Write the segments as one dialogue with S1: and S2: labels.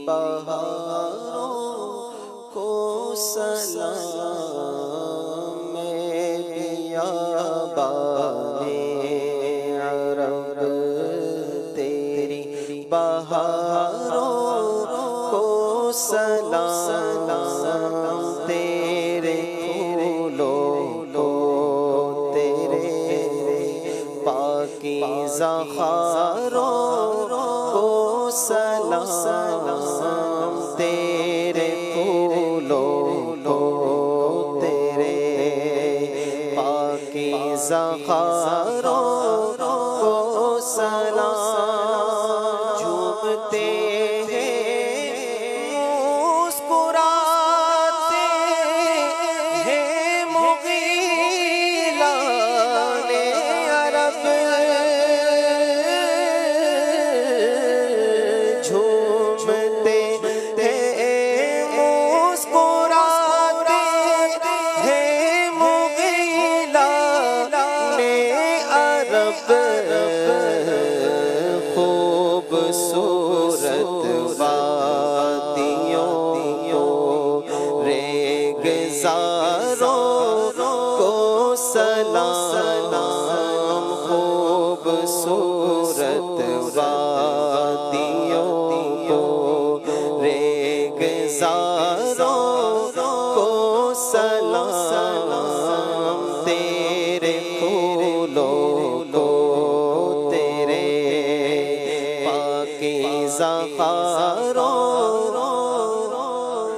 S1: بہاروں کو سلام میں بیابان عرب تیری بہاروں کو سلام تیرے پھولوں کو تیرے پاکیزہ خاروں کو سلام تیرے پھولوں کو تیرے پاکیزہ خاروں کو سلام جھومتے خوبصورت وادیوں ریگزاروں کو سلام خوبصورت وادیوں ریگزاروں کو سلام تیرے پھولوں کو تیرے پاکیزہ خاروں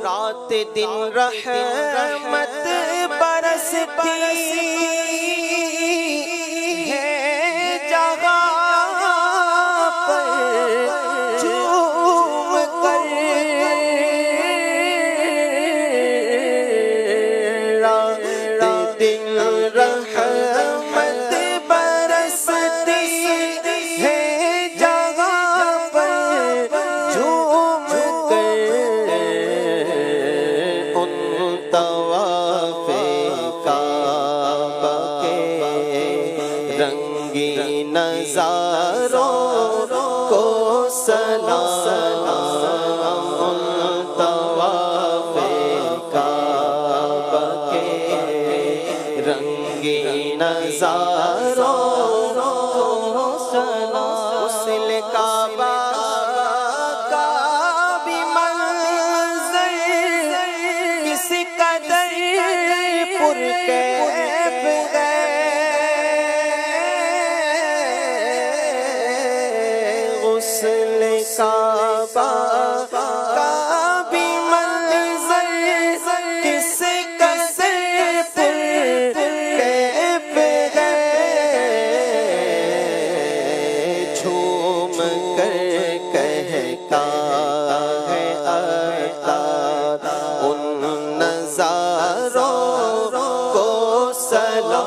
S1: رات دن رحمت برستی ہے جگہ پر جھوم کر رات دن رحمت برستی ہے جگہ پر جھوم کر ان طواف کعبہ کے رنگی نظاروں کو سلام ان طواف کعبہ کے رنگی نظاروں کو سلام غسل کعبہ کا بھی منظر کس قدر پرکیف ہے غسل کعبہ کا بھی منظر کس قدر پرکیف ہے جھوم کر کہتا ہے عطا ان نظاروں کو سلام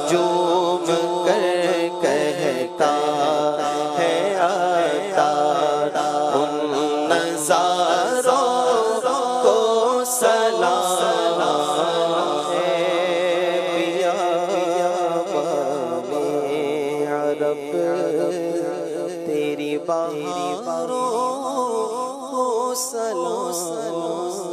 S1: جھوم کر کہتا ہے عطا ان نظاروں کو سلام بیابان عرب تیری بہاروں کو سلام